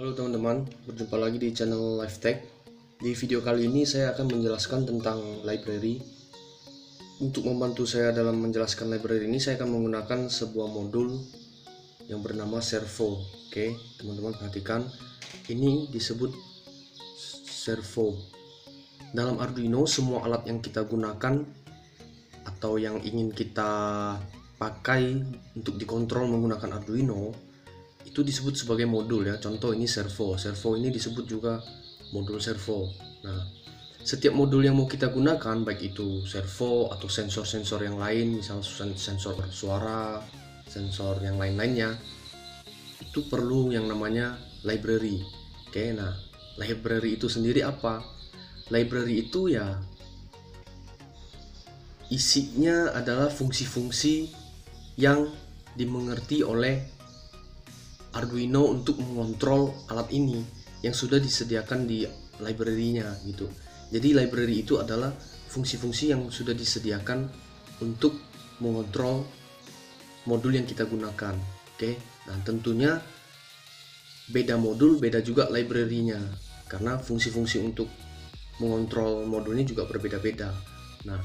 Halo teman-teman, berjumpa lagi di channel LiveTech. Di video kali ini saya akan menjelaskan tentang library. Untuk membantu saya dalam menjelaskan library ini, saya akan menggunakan sebuah modul yang bernama servo. Oke, teman-teman perhatikan, ini disebut servo. Dalam Arduino, semua alat yang kita gunakan atau yang ingin kita pakai untuk dikontrol menggunakan Arduino itu disebut sebagai modul ya. Contoh ini servo. Servo ini disebut juga modul servo. Nah, setiap modul yang mau kita gunakan, baik itu servo atau sensor-sensor yang lain, misalnya sensor suara, sensor yang lain-lainnya, itu perlu yang namanya library. Oke, nah, library itu sendiri apa? Library itu ya isinya adalah fungsi-fungsi yang dimengerti oleh Arduino untuk mengontrol alat ini yang sudah disediakan di library-nya gitu. Jadi library itu adalah fungsi-fungsi yang sudah disediakan untuk mengontrol modul yang kita gunakan. Oke. Nah, tentunya beda modul, beda juga library-nya karena fungsi-fungsi untuk mengontrol modulnya juga berbeda-beda. Nah,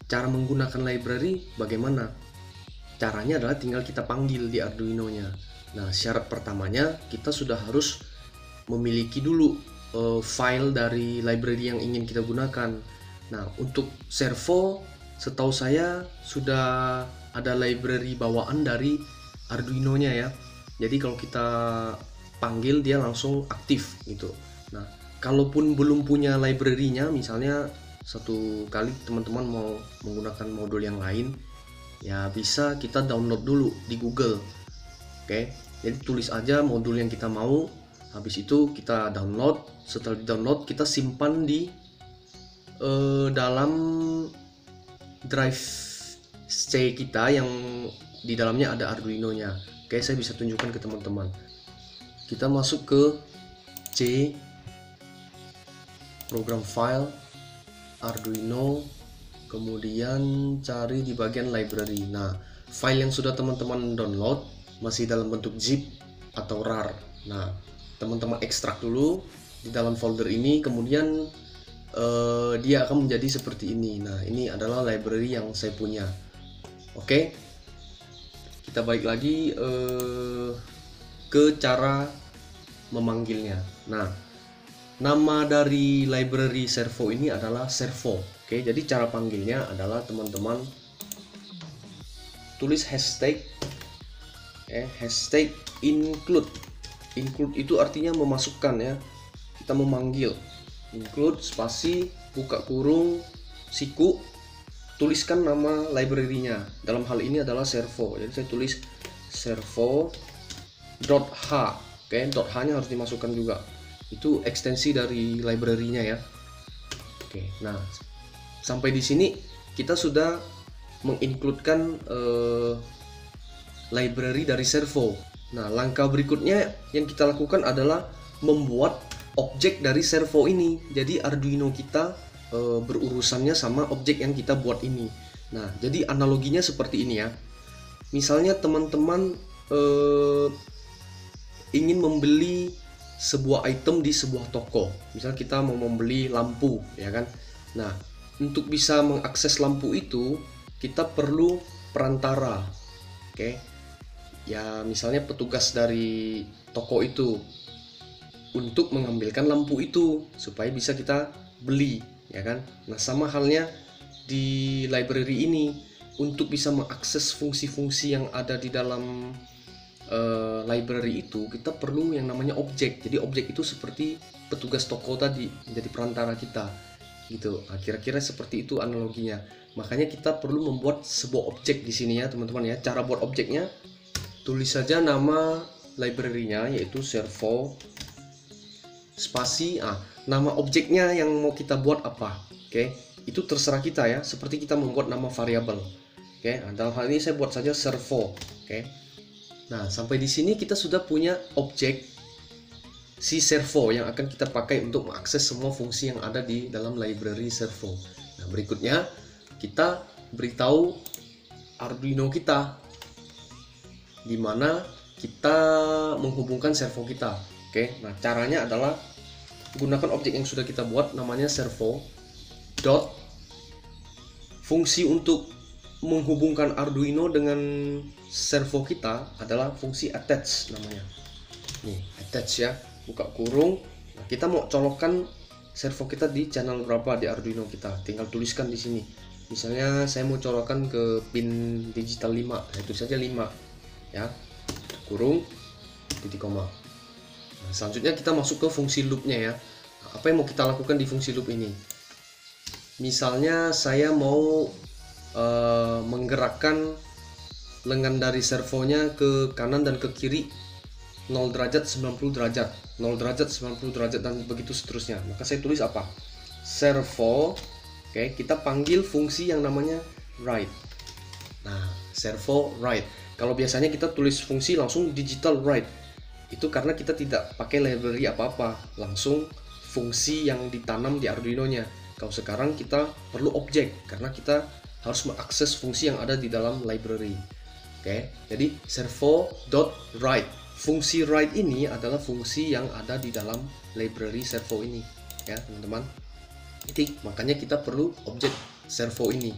cara menggunakan library bagaimana? Caranya adalah tinggal kita panggil di Arduino-nya. Nah, syarat pertamanya kita sudah harus memiliki dulu file dari library yang ingin kita gunakan. Nah, untuk servo, setahu saya sudah ada library bawaan dari Arduino-nya ya. Jadi kalau kita panggil dia langsung aktif gitu. Nah, kalaupun belum punya library-nya, misalnya satu kali teman-teman mau menggunakan modul yang lain, ya bisa kita download dulu di Google. Oke, jadi tulis aja modul yang kita mau, habis itu kita download. Setelah di download kita simpan di dalam drive C kita yang di dalamnya ada Arduino-nya. Oke, saya bisa tunjukkan ke teman-teman. Kita masuk ke C, program file, Arduino, kemudian cari di bagian library. Nah, file yang sudah teman-teman download masih dalam bentuk zip atau rar. Nah, teman-teman ekstrak dulu di dalam folder ini, kemudian dia akan menjadi seperti ini. Nah, ini adalah library yang saya punya. Oke, kita balik lagi ke cara memanggilnya. Nah, nama dari library servo ini adalah servo. Oke, jadi cara panggilnya adalah teman-teman tulis hashtag hashtag include. Include itu artinya memasukkan ya. Kita memanggil. Include spasi buka kurung siku, tuliskan nama library-nya. Dalam hal ini adalah servo. Jadi saya tulis servo.h. Oke, .h-nya harus dimasukkan juga. Itu ekstensi dari library-nya ya. Oke, nah sampai di sini kita sudah mengincludekan library dari servo. Nah, langkah berikutnya yang kita lakukan adalah membuat objek dari servo ini. Jadi Arduino kita berurusannya sama objek yang kita buat ini. Nah, jadi analoginya seperti ini ya. Misalnya teman-teman ingin membeli sebuah item di sebuah toko. Misal kita mau membeli lampu, ya kan? Nah, untuk bisa mengakses lampu itu kita perlu perantara. Oke. Ya, misalnya petugas dari toko itu untuk mengambilkan lampu itu supaya bisa kita beli, ya kan? Nah, sama halnya di library ini, untuk bisa mengakses fungsi-fungsi yang ada di dalam library itu kita perlu yang namanya objek. Jadi objek itu seperti petugas toko tadi, menjadi perantara kita gitu. Nah, kira-kira seperti itu analoginya. Makanya kita perlu membuat sebuah objek di sini ya teman-teman ya. Cara buat objeknya, tulis saja nama library-nya yaitu servo spasi nama objeknya yang mau kita buat apa. Oke, itu terserah kita ya, seperti kita membuat nama variabel. Oke, nah, dalam hal ini saya buat saja servo. Oke. Nah, sampai di sini kita sudah punya objek si servo yang akan kita pakai untuk mengakses semua fungsi yang ada di dalam library servo. Nah, berikutnya kita beritahu Arduino kita di mana kita menghubungkan servo kita. Oke, nah caranya adalah gunakan objek yang sudah kita buat, namanya servo dot fungsi untuk menghubungkan Arduino dengan servo kita adalah fungsi attach namanya. Nih, attach ya, buka kurung. Nah, kita mau colokkan servo kita di channel berapa di Arduino kita, tinggal tuliskan di sini. Misalnya saya mau colokkan ke pin digital 5, nah itu saja 5 ya, kurung titik koma. Nah, selanjutnya kita masuk ke fungsi loopnya ya. Nah, apa yang mau kita lakukan di fungsi loop ini? Misalnya saya mau menggerakkan lengan dari servonya ke kanan dan ke kiri 0 derajat, 90 derajat, 0 derajat, 90 derajat, dan begitu seterusnya. Maka saya tulis apa? Servo. Oke, kita panggil fungsi yang namanya write. Nah, servo write. Kalau biasanya kita tulis fungsi langsung digital write, itu karena kita tidak pakai library apa-apa, langsung fungsi yang ditanam di Arduino-nya. Kalau sekarang kita perlu objek karena kita harus mengakses fungsi yang ada di dalam library. Oke, jadi servo.write. Fungsi write ini adalah fungsi yang ada di dalam library servo ini, ya teman-teman. Jadi makanya kita perlu objek servo ini.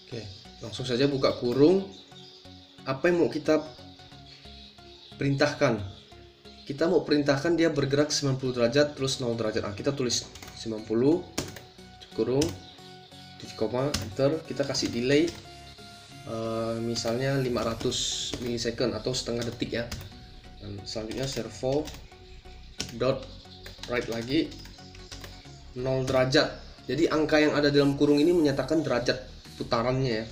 Oke, langsung saja buka kurung. Apa yang mau kita perintahkan? Kita mau perintahkan dia bergerak 90 derajat terus 0 derajat. Nah, kita tulis 90 kurung titik koma, enter. Kita kasih delay misalnya 500 milisecond atau setengah detik ya. Dan selanjutnya servo dot write lagi 0 derajat. Jadi angka yang ada dalam kurung ini menyatakan derajat putarannya ya.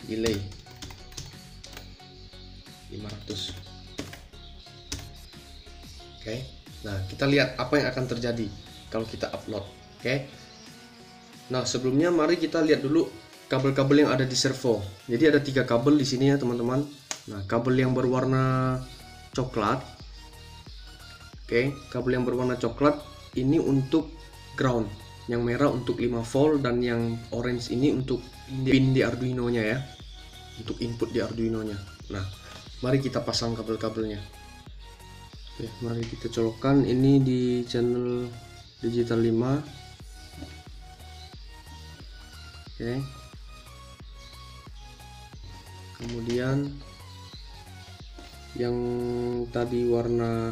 Delay 500. Oke. Nah, kita lihat apa yang akan terjadi kalau kita upload. Oke. Nah, sebelumnya mari kita lihat dulu kabel-kabel yang ada di servo. Jadi ada 3 kabel di sini ya, teman-teman. Nah, kabel yang berwarna coklat. Oke, kabel yang berwarna coklat ini untuk ground, yang merah untuk 5 volt, dan yang orange ini untuk pin di Arduino-nya ya. Untuk input di Arduino-nya. Nah, mari kita pasang kabel-kabelnya. Oke, mari kita colokkan ini di channel digital 5. Oke. Kemudian yang tadi warna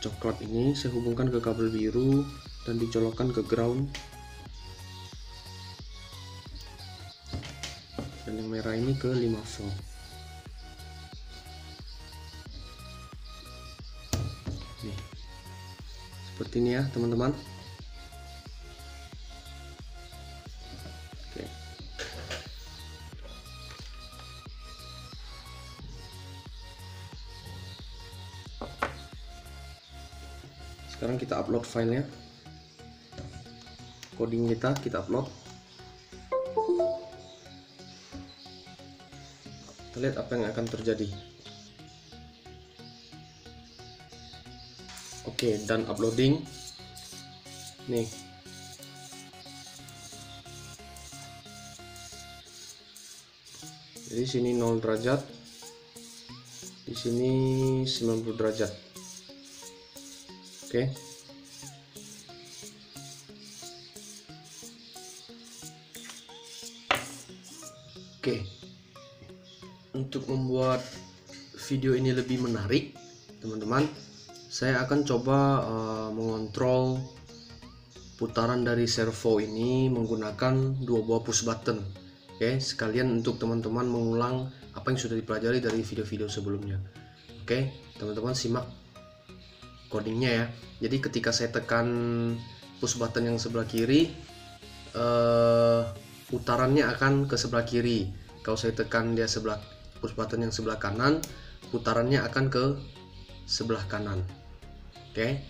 coklat ini saya hubungkan ke kabel biru dan dicolokkan ke ground. Dan yang merah ini ke 5 volt. Nih. Seperti ini ya, teman-teman. Sekarang kita upload filenya, coding kita upload. Kita lihat apa yang akan terjadi. Oke, dan uploading. Nih, jadi sini 0 derajat, di sini 90 derajat. Oke. Oke. Untuk membuat video ini lebih menarik, teman-teman, saya akan coba mengontrol putaran dari servo ini menggunakan 2 buah push button. Oke, sekalian untuk teman-teman mengulang apa yang sudah dipelajari dari video-video sebelumnya. Oke, teman-teman simak codingnya ya. Jadi ketika saya tekan push button yang sebelah kiri, putarannya akan ke sebelah kiri. Kalau saya tekan dia push button yang sebelah kanan, putarannya akan ke sebelah kanan. Oke.